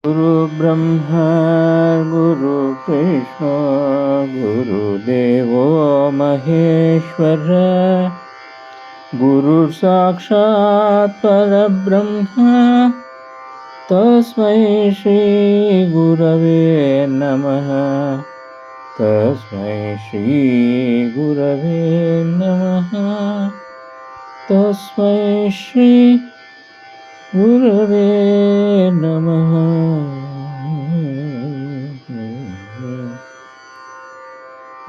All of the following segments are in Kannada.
गुरु ब्रह्मा गुरु विष्णु गुरुदेवो महेश्वर गुरु साक्षात् परब्रह्म तस्मै श्री गुरवे नमः। तस्मै श्री गुरवे नमः। तस्मै श्री गुरवे नमः।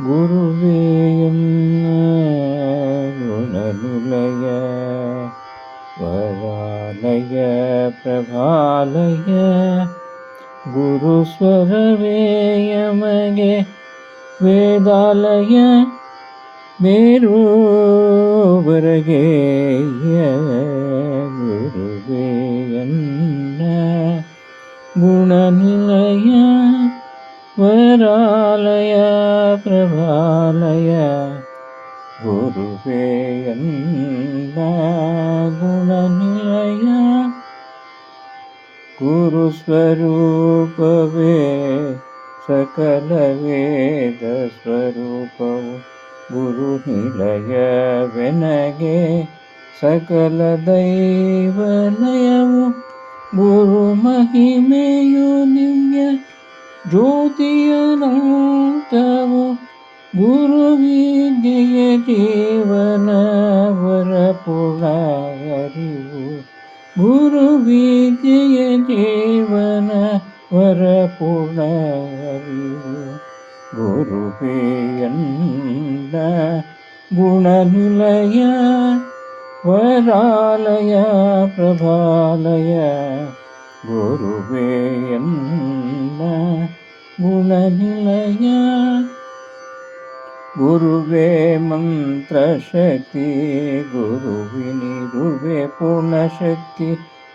गुरुवेयं गुणनिलय वरालय प्रभालय गुरुस्वरवेयमगे वेदालय ಮೇರುವರೆಗೆಯ ಗುರುವೇಯನ್ನ ಗುಣನಿಲಯ ವರಾಲಯ ಪ್ರಭಾಲಯ ಗುರುವೇಯನ್ನ ಗುಣನಿಲಯ ಗುರುಸ್ವರೂಪವೇ ಸಕಲ ವೇದ ಸ್ವರೂಪವು ಗುರು ನಿಲಯವೆನಗೆ ಸಕಲ ದೈವಲಯವು ಗುರು ಮಹಿಮೆಯು ದಿವ್ಯ ಜ್ಯೋತಿಯನಂತವು ಗುರು ವಿದ್ಯೆಯ ಜೀವನ ವರಪುಳ ಅರಿವು ಗುರು ವಿದ್ಯೆಯ ಜೀವನ ವರಪುಳ ಅರಿವು ಗುರುವೇಯನ್ನ ಗುಣನಿಲಯ ವರಾಲಯ ಪ್ರಭಾಲಯ ಗುರುವೇಯನ್ನ ಗುಣನಿಲಯ ಗುರುವೇ ಮಂತ್ರಶಕ್ತಿ ಗುರುವಿನಿರುವೆ ಪೂರ್ಣಶಕ್ತಿ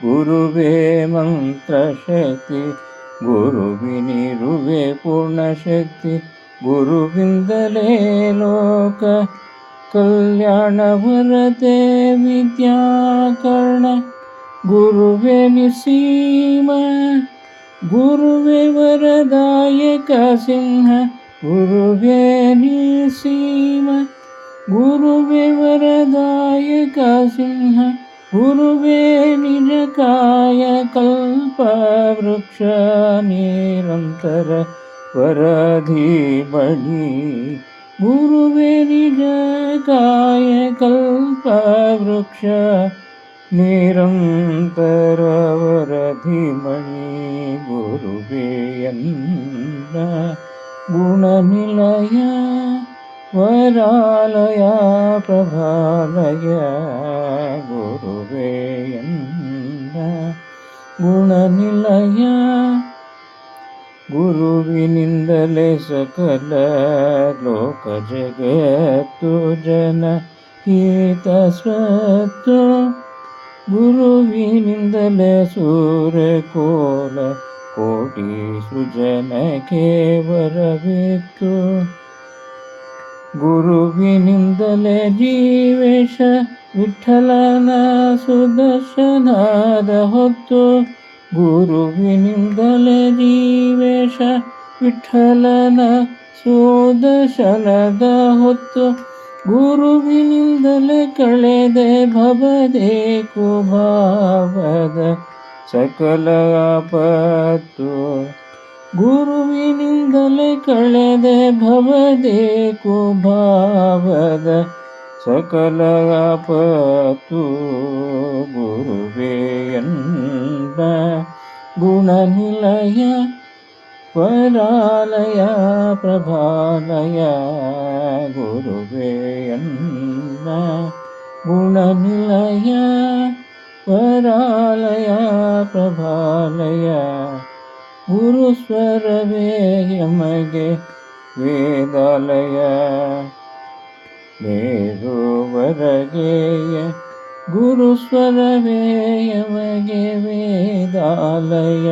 ಗುರುವೇ ಮಂತ್ರಶಕ್ತಿ ಗುರುವಿನಿರುವೆ ಪೂರ್ಣಶಕ್ತಿ ಗುರುವಿಂದಲೇ ಲೋಕ ಕಲ್ಯಾಣ ವರದೆ ವಿದ್ಯಾಕರ್ಣ ಗುರುವೇ ನಿಸೀಮ ಗುರುವೇ ವರದಾಯಕ ಸಿಂಹ ಗುರುವೇ ನಿಸೀಮ ಗುರುವೇ ವರದಾಯಕ ಸಿಂಹ ಗುರುವೇ ನಿಜಕಾಯ ಕಲ್ಪ ವೃಕ್ಷ ನಿರಂತರ ವರಧಿಮಣಿ ಗುರುವೇ ನಿಜಕಾಯ ಕಲ್ಪ ವೃಕ್ಷ ನಿರಂತರ ವರಧಿಮಣಿ ಗುರುವೇಯನ್ನ ಗುಣನಿಲಯ ವರಾಲಯ ಪ್ರಭಾಲಯ ಗುರುವೇಯನ್ನ ಗುಣನಿಲಯ ಗುರುವಿನಿಂದಲೇ ಸಕಲ ಲೋಕ ಜಗತ್ತು ಜನ ಹಿತ ಸ್ವತ್ತು ಗುರುವಿನಿಂದಲೇ ಸೂರ್ಯಕೋಲ ಕೋಟಿ ಸೃಜನಕ್ಕೆ ವರವಿತ್ತು ಗುರುವಿನಿಂದಲೇ ಜೀವೇಶ ವಿಠಲನ ಸುದರ್ಶನದ ಹೊತ್ತು ಗುರುವಿನಿಂದಲೇ ಜೀವೇಶ ವಿಠಲನ ಸುದರ್ಶನದ ಹೊತ್ತು ಗುರುವಿನಿಂದಲೇ ಕಳೆದೆ ಭವದೆ ಕುಭಾವದ ಸಕಲ ಆಪತ್ತು ಗುರುವಿನಿಂದಲೇ ಕಳೆದೆ ಭವದೆ ಕುಭಾವದ ಸಕಲ ಆಪತ್ತು ಗುರುವೇಯನ್ನ ಗುಣನಿಲಯ ವರಾಲಯ ಪ್ರಭಾಲಯ ಗುರುವೇಯನ್ನ ಗುಣನಿಲಯ ವರಾಲಯ ಪ್ರಭಾಲಯ ಗುರುಸ್ವರವೇ ಯಮಗೆ ವೇದಾಲಯ ಮೇರುವರೆಗೆಯ ಗುರುಸ್ವರವೇ ಯಮಗೆ ವೇದಾಲಯ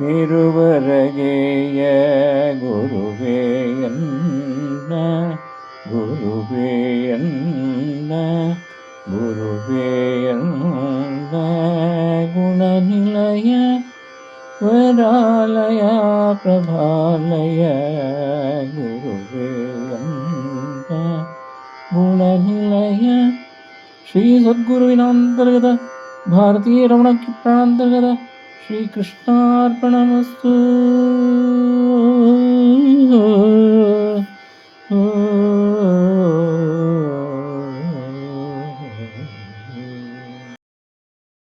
ಮೇರುವರೆಗೆಯ ಗುರುವೇಯನ್ನ ಗುರುವೇಯನ್ನ ಗುರುವೇಯನ್ನ ಗುಣನಿಲಯ ವರಾಲಯ ಪ್ರಭಾಲಯ ಗುರುವೇ ಎಂಬ ಗುಣನಿಲಯ ಶ್ರೀ ಸದ್ಗುರುವಿನಾಂತರ್ಗತ ಭಾರತೀಯ ರಮಣ ಕಿಪ್ರಾಣಾಂತರ್ಗತ ಶ್ರೀಕೃಷ್ಣಾರ್ಪಣಮಸ್ತು.